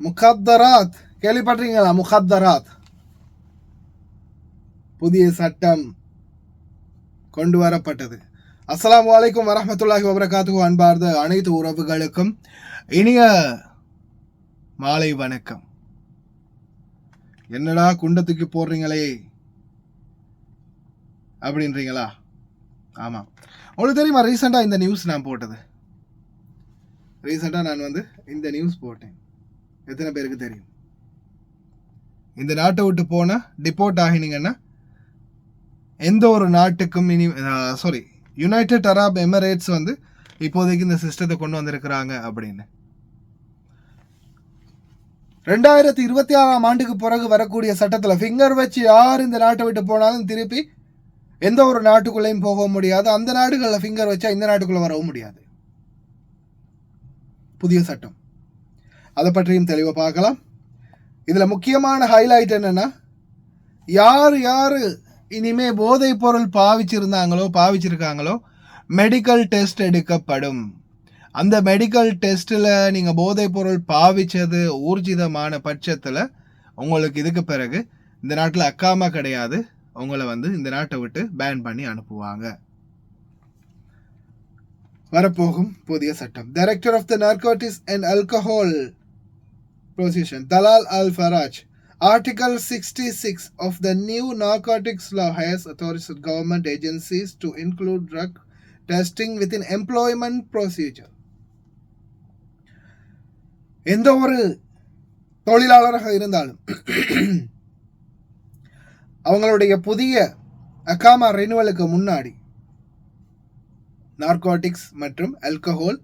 முகத்தராத் கேள்விப்பட்டிருக்கீங்களா? முகத்தராத் புதிய சட்டம் கொண்டு வரப்பட்டது. அஸ்ஸலாமு அலைக்கும் வரஹ்மத்துல்லாஹி வபரகாத்துஹு. அன்பார்ந்த அனைத்து உறவுகளுக்கும் இனிய மாலை வணக்கம். என்னடா குண்டத்துக்கு போடுறீங்களே அப்படின்றீங்களா? ஆமாம், உங்களுக்கு தெரியுமா ரீசெண்டாக இந்த நியூஸ் நான் போட்டது? ரீசெண்டாக நான் இந்த நியூஸ் போட்டேன். எத்தனை பேருக்கு தெரியும்? இந்த நாட்டை விட்டு போனால் டிபோர்ட் ஆகினீங்கன்னா எந்த ஒரு நாட்டுக்கும் யுனைடெட் அரப் எமிரேட்ஸ் இப்போதைக்கு இந்த சிஸ்டத்தை கொண்டு வந்திருக்கிறாங்க அப்படின்னு. 2026 ஆண்டுக்கு பிறகு வரக்கூடிய சட்டத்தில் ஃபிங்கர் வச்சு யார் இந்த நாட்டை விட்டு போனாலும் திருப்பி எந்த ஒரு நாட்டுக்குள்ளேயும் போக முடியாது. அந்த நாடுகளில் ஃபிங்கர் வச்சா இந்த நாட்டுக்குள்ளே வரவும் முடியாது. புதிய சட்டம், அதை பற்றியும் தெளிவாக பார்க்கலாம். இதில் முக்கியமான ஹைலைட் என்னென்னா, யார் இனிமே போதைப் பொருள் பாவிச்சிருக்காங்களோ மெடிக்கல் டெஸ்ட் எடுக்கப்படும். அந்த மெடிக்கல் டெஸ்ட்டில் நீங்கள் போதைப் பொருள் பாவிச்சது ஊர்ஜிதமான பட்சத்தில் உங்களுக்கு இதுக்கு பிறகு இந்த நாட்டில் அக்காமா கிடையாது, உங்களை இந்த நாட்டை விட்டு பேன் பண்ணி அனுப்புவாங்க. வரப்போகும் புதிய சட்டம். Director of the narcotics and alcohol prohibition Talal Al Faraj. Article 66 of the new narcotics law has authorized government agencies to include drug testing within employment procedure. எந்த ஒரு தொழிலாளராக இருந்தாலும் அவங்களுடைய புதிய அகாமா ரெனுவலுக்கு முன்னாடி நார்கோட்டிக்ஸ் மற்றும் ஆல்கஹால்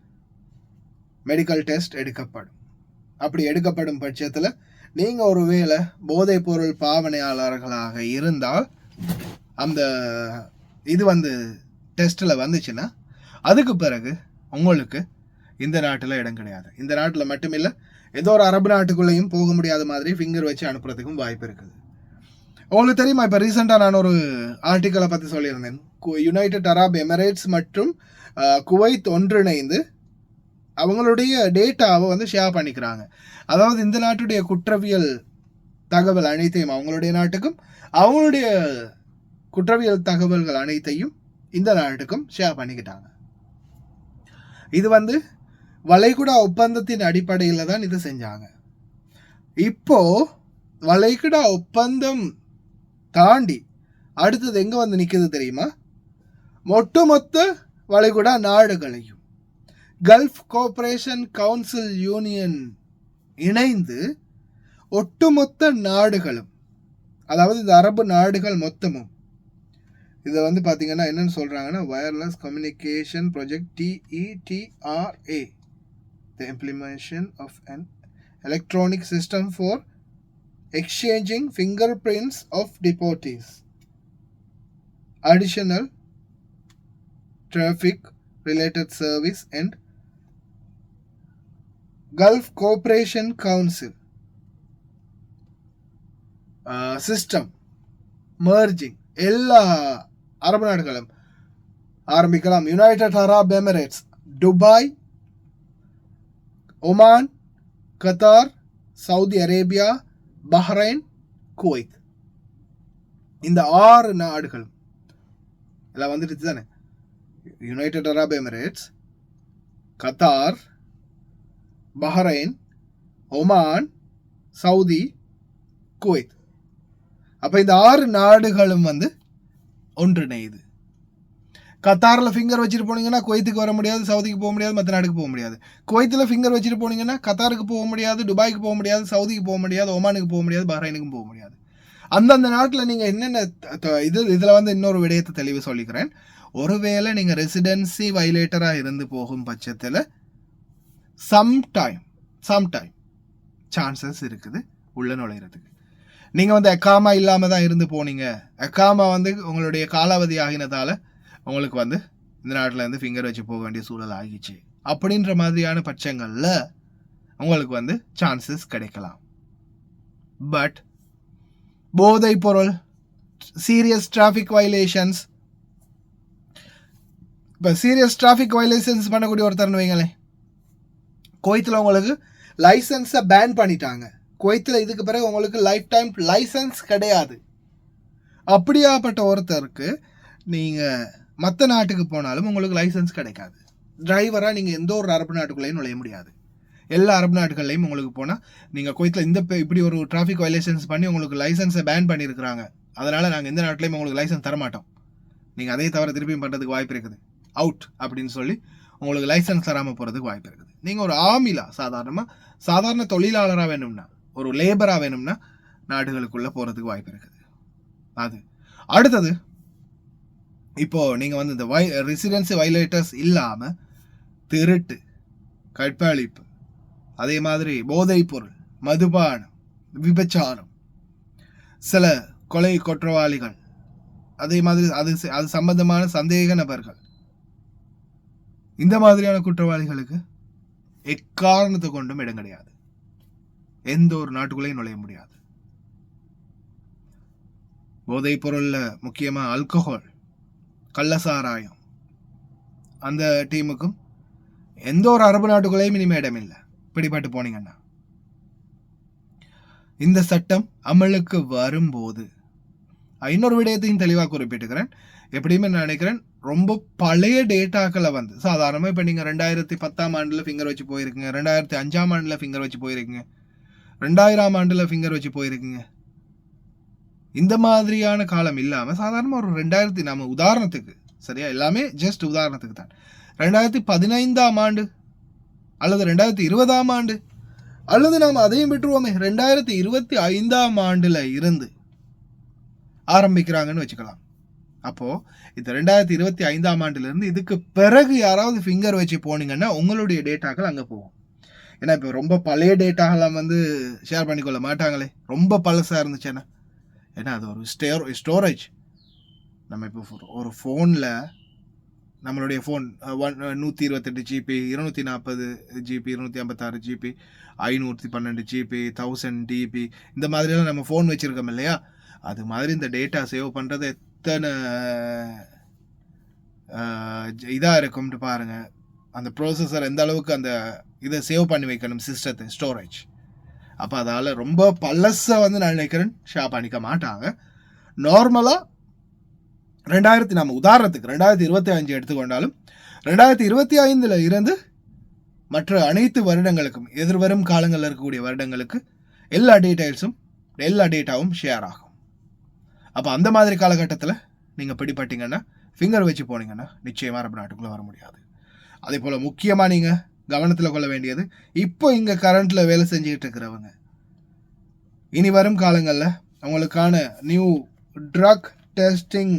மெடிக்கல் டெஸ்ட் எடுக்கப்படும். அப்படி எடுக்கப்படும் பட்சத்தில் நீங்கள் ஒருவேளை போதைப் பொருள் பாவனையாளர்களாக இருந்தால் அந்த இது டெஸ்ட்டில் வந்துச்சுன்னா அதுக்கு பிறகு உங்களுக்கு இந்த நாட்டில் இடம் கிடையாது. இந்த நாட்டில் மட்டுமில்லை, ஏதோ ஒரு அரபு நாட்டுக்குள்ளேயும் போக முடியாத மாதிரி ஃபிங்கர் வச்சு அனுப்புறதுக்கும் வாய்ப்பு இருக்குது. உங்களுக்கு தெரியுமா, இப்போ ரீசெண்டாக நான் ஒரு ஆர்டிக்கலை பற்றி சொல்லியிருந்தேன். யுனைடெட் அரப் எமிரேட்ஸ் மற்றும் குவைத் ஒன்றிணைந்து அவங்களுடைய டேட்டாவை ஷேர் பண்ணிக்கிறாங்க. அதாவது இந்த நாட்டுடைய குற்றவியல் தகவல் அனைத்தையும் அவங்களுடைய நாட்டுக்கும், அவங்களுடைய குற்றவியல் தகவல்கள் அனைத்தையும் இந்த நாட்டுக்கும் ஷேர் பண்ணிக்கிட்டாங்க. இது வளைகுடா ஒப்பந்தத்தின் அடிப்படையில் தான் இது செஞ்சாங்க. இப்போ வளைகுடா ஒப்பந்தம் தாண்டி அடுத்தது எங்கே நிற்குது தெரியுமா? ஒட்டுமொத்த வளைகுடா நாடுகளையும் கல்ஃப் கோஆபரேஷன் கவுன்சில் யூனியன் இணைந்து ஒட்டுமொத்த நாடுகளும், அதாவது இந்த அரபு நாடுகள் மொத்தமும் இதை பார்த்தீங்கன்னா என்னன்னு சொல்கிறாங்கன்னா, wireless communication project TETRA, the implementation of an electronic system for exchanging fingerprints of deportees, additional traffic related service and Gulf Cooperation Council system merging எல்லா அரபு நாடுகளும் ஆரம்பிக்கலாம். United Arab Emirates, Dubai, Oman, Qatar, Saudi Arabia, Bahrain, Kuwait, இந்த 6 நாடுகளும் எல்லாம் வந்துட்டு தானே. United Arab Emirates, Qatar, Bahrain, Oman, Saudi, Kuwait. அப்போ இந்த 6 நாடுகளும் ஒன்றிணையுது. கத்தாரில் ஃபிங்கர் வச்சுட்டு போனீங்கன்னா குவைத்துக்கு வர முடியாது, சவுதிக்கு போக முடியாது, மற்ற நாடுக்கு போக முடியாது. குவைத்தில் ஃபிங்கர் வச்சுட்டு போனீங்கன்னா கத்தாருக்கு போக முடியாது, துபாய்க்கு போக முடியாது, சவுதிக்கு போக முடியாது, ஒமானுக்கு போக முடியாது, பஹ்ரைனுக்கும் போக முடியாது. அந்தந்த நாட்டில் நீங்கள் என்னென்ன இதில் இன்னொரு விடயத்தை தெளிவு சொல்லிக்கிறேன். ஒருவேளை நீங்கள் ரெசிடென்சி வயலேட்டராக இருந்து போகும் பட்சத்தில் சம்டைம் சான்சஸ் இருக்குது உள்ள நுழையிறதுக்கு. நீங்கள் அக்காமா இல்லாமல் தான் இருந்து போனீங்க, அக்காமா உங்களுடைய காலாவதி ஆகினதால் உங்களுக்கு இந்த நாட்டில் ஃபிங்கர் வச்சு போக வேண்டிய சூழல் ஆகிச்சு அப்படின்ற மாதிரியான பட்சங்களில் உங்களுக்கு சான்சஸ் கிடைக்கலாம். பட் போதைப் பொருள், சீரியஸ் டிராஃபிக் வயலேஷன்ஸ், இப்போ சீரியஸ் டிராஃபிக் வயலேஷன்ஸ் பண்ணக்கூடிய ஒருத்தர்னு வைங்களேன், குவைத்தில் உங்களுக்கு லைசன்ஸை பேன் பண்ணிட்டாங்க. குவைத்தில் இதுக்கு பிறகு உங்களுக்கு லைஃப் டைம் லைசன்ஸ் கிடையாது. அப்படியாப்பட்ட ஒருத்தருக்கு நீங்கள் மற்ற நாட்டுக்கு போனாலும் உங்களுக்கு லைசன்ஸ் கிடைக்காது. டிரைவராக நீங்கள் எந்த ஒரு அரபு நாட்டுக்குள்ளேயும் நுழைய முடியாது. எல்லா அரபு நாடுகள்லையும் உங்களுக்கு போனால் நீங்கள் குவைத்தில் இப்படி ஒரு டிராஃபிக் வயலேஷன்ஸ் பண்ணி உங்களுக்கு லைசன்ஸை பேன் பண்ணியிருக்கிறாங்க, அதனால் நாங்கள் எந்த நாட்டிலையும் உங்களுக்கு லைசன்ஸ் தரமாட்டோம், நீங்கள் அதே தவிர திருப்பியும் பண்ணுறதுக்கு வாய்ப்பு இருக்குது, அவுட் அப்படின்னு சொல்லி உங்களுக்கு லைசன்ஸ் தராமல் போகிறதுக்கு வாய்ப்பு இருக்குது. நீங்கள் ஒரு ஆமிலா சாதாரண தொழிலாளராக வேணும்னா, ஒரு லேபராக வேணும்னா நாடுகளுக்குள்ளே போகிறதுக்கு வாய்ப்பு இருக்குது. அது அடுத்தது இப்போது நீங்கள் வந்து இந்த ரெசிடென்சி வயலேட்டர்ஸ் இல்லாமல் திருட்டு, கற்பழிப்பு, அதே மாதிரி போதைப் பொருள், மதுபானம், விபச்சாரம், சில கொலை குற்றவாளிகள், அதே மாதிரி அது சம்பந்தமான சந்தேக நபர்கள், இந்த மாதிரியான குற்றவாளிகளுக்கு எக்காரணத்தை கொண்டும் இடம் கிடையாது. எந்த ஒரு நாட்டுக்குள்ளேயும் நுழைய முடியாது. போதைப் பொருள்ல முக்கியமாக ஆல்கஹால், கள்ளசாராயம், அந்த டீமுக்கும் எந்த ஒரு அரபு நாட்டுக்குள்ளேயும் இனிமே இடம் இல்லை. பிடிபட்டு போனீங்கன்னா இந்த சட்டம் அமலுக்கு வரும்போது இன்னொரு விடயத்தையும் தெளிவாக குறிப்பிட்டுக்கிறேன். எப்படியுமே நான் நினைக்கிறேன், ரொம்ப பழைய டேட்டாக்களை வந்து சாதாரணமாக இப்போ நீங்கள் 2010ஆம் ஆண்டில் ஃபிங்கர் வச்சு போயிருக்கீங்க, 2005ஆம் ஆண்டில் ஃபிங்கர் வச்சு போயிருக்கீங்க, 2000ஆம் ஆண்டில் ஃபிங்கர் வச்சு போயிருக்கீங்க. இந்த மாதிரியான காலம் இல்லாமல் சாதாரணமாக ஒரு 2000 நம்ம உதாரணத்துக்கு சரியா, எல்லாமே ஜஸ்ட் உதாரணத்துக்கு தான், 2015ஆம் ஆண்டு அல்லது 2020ஆம் ஆண்டு அல்லது நாம் அதையும் விட்டுருவோமே 2025ஆம் ஆண்டில் இருந்து ஆரம்பிக்கிறாங்கன்னு வச்சுக்கலாம். அப்போது இந்த 2025ஆம் ஆண்டிலிருந்து இதுக்கு பிறகு யாராவது ஃபிங்கர் வச்சு போனீங்கன்னா உங்களுடைய டேட்டாக்கள் அங்கே போகும். ஏன்னா இப்போ ரொம்ப பழைய டேட்டாக்கெல்லாம் வந்து ஷேர் பண்ணிக்கொள்ள மாட்டாங்களே, ரொம்ப பழசாக இருந்துச்சுன்னா. ஏன்னா அது ஒரு ஸ்டோரேஜ். நம்ம இப்போ ஒரு ஃபோனில் நம்மளுடைய phone 128 GB, 240 GB, 256 GB, 512 GB, 1000 DB, இந்த மாதிரியெல்லாம் நம்ம ஃபோன் வச்சுருக்கோம் இல்லையா? அது மாதிரி இந்த டேட்டா சேவ் பண்ணுறது எத்தனை இதாக இருக்கும்ட்டு பாருங்கள். அந்த ப்ரோசஸர் எந்த அளவுக்கு அந்த இதை சேவ் பண்ணி வைக்கணும், சிஸ்டத்தை, ஸ்டோரேஜ். அப்போ அதால் ரொம்ப பழசை வந்து நான் நினைக்கிறேன் ஷேர் பண்ணிக்க மாட்டாங்க. நார்மலாக நம்ம உதாரணத்துக்கு 2025 எடுத்துக்கொண்டாலும் 2025 இருந்து மற்ற அனைத்து வருடங்களுக்கும், எதிர்வரும் காலங்களில் இருக்கக்கூடிய வருடங்களுக்கு எல்லா டேட்டாவும் ஷேர் ஆகும். அப்போ அந்த மாதிரி காலகட்டத்தில் நீங்கள் பிடிப்பட்டீங்கன்னா, ஃபிங்கர் வச்சு போனீங்கன்னா நிச்சயமாக அரபு நாட்டுக்குள்ளே வர முடியாது. அதே போல் முக்கியமாக நீங்கள் கவனத்தில் கொள்ள வேண்டியது, இப்போ இங்கே கரண்ட்டில் வேலை செஞ்சுக்கிட்டு இருக்கிறவங்க இனி வரும் காலங்களில் அவங்களுக்கான நியூ ட்ரக் டெஸ்டிங்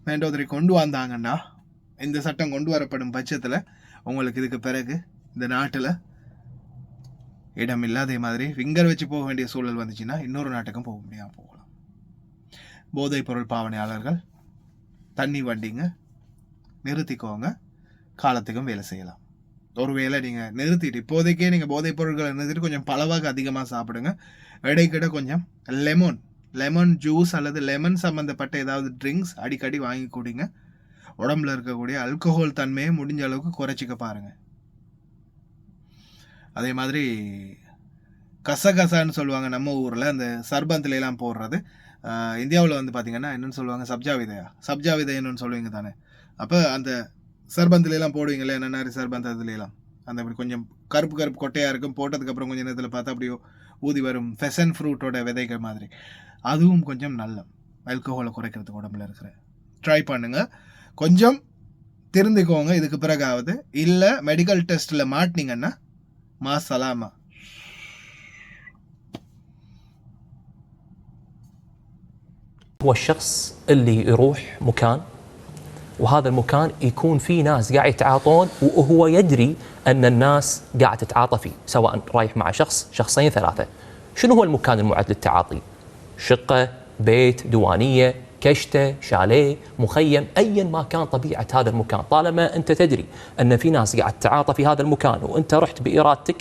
மேண்டோதரி கொண்டு வந்தாங்கன்னா, இந்த சட்டம் கொண்டு வரப்படும் பட்சத்தில் உங்களுக்கு இதுக்கு பிறகு இந்த நாட்டில் இடம் இல்லை. அதே மாதிரி ஃபிங்கர் வச்சு போக வேண்டிய சூழல் வந்துச்சுன்னா இன்னொரு நாட்டுக்கும் போக முடியாமல் போகலாம். போதைப் பொருள் பாவனையாளர்கள் தண்ணி வண்டிங்க நிறுத்திக்கோங்க, காலத்துக்கும் வேலை செய்யலாம். ஒருவேளை நீங்கள் நிறுத்திட்டு இப்போதைக்கே நீங்கள் போதைப் பொருட்களை நிறுத்திட்டு கொஞ்சம் பலவாக அதிகமாக சாப்பிடுங்க. இடைக்கிட்ட கொஞ்சம் லெமன் ஜூஸ் அல்லது லெமன் சம்மந்தப்பட்ட ஏதாவது ட்ரிங்க்ஸ் அடிக்கடி வாங்கி குடிங்க. உடம்புல இருக்கக்கூடிய ஆல்கஹால் தன்மையை முடிஞ்ச அளவுக்கு குறைச்சிக்க பாருங்கள். அதே மாதிரி கசகசான்னு சொல்லுவாங்க நம்ம ஊரில், அந்த சர்பந்துலாம் போடுறது. இந்தியாவில் வந்து பார்த்திங்கன்னா என்னென்னு சொல்லுவாங்க, சப்ஜா விதை என்னன்னு சொல்லுவீங்க தானே. அப்போ அந்த சர்பந்துலாம் போடுவீங்களே, என்னென்ன சர்பந்த் அதுலாம் அந்த அப்படி கொஞ்சம் கருப்பு கொட்டையாக இருக்கும், போட்டதுக்கப்புறம் கொஞ்சம் நேரத்தில் பார்த்தா அப்படியோ ஊதி வரும் ஃபெசன் ஃப்ரூட்டோட விதைகள் மாதிரி. அதுவும் கொஞ்சம் நல்ல ஆல்கஹாலை குறைக்கிறதுக்கு உடம்புல இருக்கிற ட்ரை பண்ணுங்கள். கொஞ்சம் திருந்திக்கோங்க இதுக்கு பிறகாவது. இல்லை மெடிக்கல் டெஸ்ட்டில் மாட்டினீங்கன்னா மா சலாமா. هو الشخص اللي يروح مكان وهذا المكان يكون فيه ناس قاعد يتعاطون وهو يدري أن الناس قاعد تتعاطى فيه، سواء رايح مع شخصين 3. شنو هو المكان المعد للتعاطي؟ شقة، بيت، ديوانية، كشتة، شاليه، مخيم، أيا ما كان طبيعة هذا المكان، طالما أنت تدري أن في ناس قاعد تتعاطى في هذا المكان وأنت رحت بإرادتك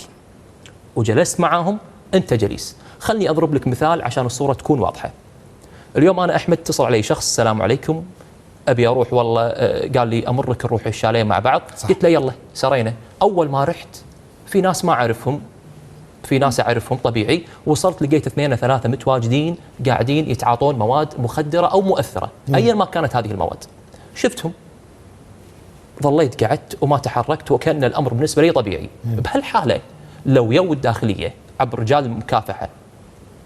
وجلست معاهم، أنت جليس. خلني أضرب لك مثال عشان الصورة تكون واضحة. اليوم أنا أحمد اتصل علي شخص، السلام عليكم، أبي أروح والله، قال لي أمرك نروح الشاليه مع بعض. صح. قلت له يلا، سرينا. أول ما رحت في ناس ما أعرفهم في ناس اعرفهم طبيعي، وصلت لقيت 2 أو 3 متواجدين قاعدين يتعاطون مواد مخدره او مؤثره ايا ما كانت هذه المواد. شفتهم، ظليت قعدت وما تحركت وكان الامر بالنسبه لي طبيعي. بهالحاله لو يو الداخليه عبر رجال المكافحه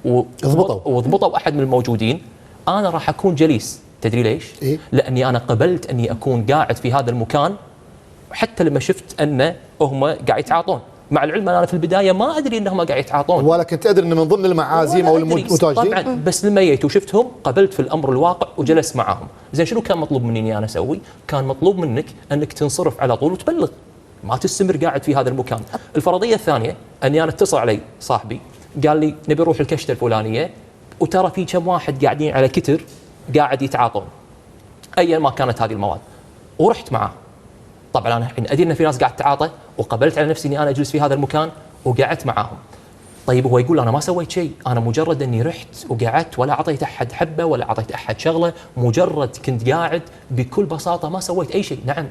وضبطوا احد من الموجودين، انا راح اكون جليس. تدري ليش؟ إيه؟ لاني انا قبلت اني اكون قاعد في هذا المكان حتى لما شفت ان هم قاعد يتعاطون، مع العلم انا في البدايه ما ادري انهم قاعد يتعاطون، ولكن تدري انه من ضمن المعازيم او المتواجدين. طبعا، بس لما جيت وشفتهم قبلت في الامر الواقع وجلست معاهم. زين شنو كان مطلوب مني اني انا اسوي؟ كان مطلوب منك انك تنصرف على طول وتبلغ، ما تستمر قاعد في هذا المكان. الفرضيه الثانيه اني انا اتصل علي صاحبي قال لي نبي نروح الكشته الفلانيه، وترى في كم واحد قاعدين على كتر قاعد يتعاطون ايا ما كانت هذه المواد، ورحت معاه. طبعا انا الحين ادري ان في ناس قاعد تتعاطى، وقبلت على نفسي اني انا اجلس في هذا المكان وقعدت معاهم. طيب هو يقول انا ما سويت شيء، انا مجرد اني رحت وقعدت ولا اعطيت احد حبه ولا اعطيت احد شغله، مجرد كنت قاعد بكل بساطه ما سويت اي شيء. نعم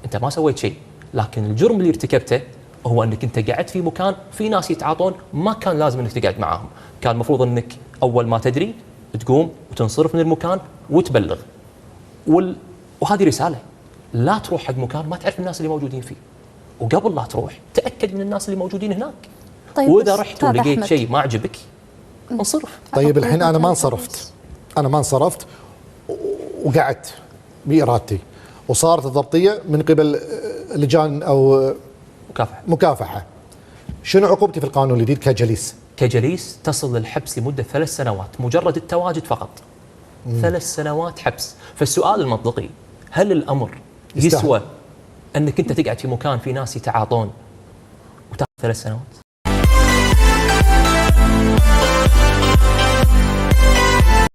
انت ما سويت شيء، لكن الجرم اللي ارتكبته هو انك انت قعدت في مكان في ناس يتعاطون، ما كان لازم انك تقعد معاهم، كان المفروض انك اول ما تدري تقوم وتنصرف من المكان وتبلغ. وهذه رساله، لا تروح حق مكان ما تعرف الناس اللي موجودين فيه، وقبل لا تروح تاكد من الناس اللي موجودين هناك. طيب واذا رحت ولقيت شيء ما عجبك انصرف. طيب الحين انا ما انصرفت وقعدت بارادتي، وصارت الضبطيه من قبل لجان او مكافحه، شنو عقوبتي في القانون الجديد كجليس؟ كجليس تصل للحبس لمده 3 سنوات مجرد التواجد فقط. 3 سنوات حبس. فالسؤال المنطقي، هل الامر يسوى انك انت تقعد في مكان في ناس يتعاطون وتاخذ 3 سنوات؟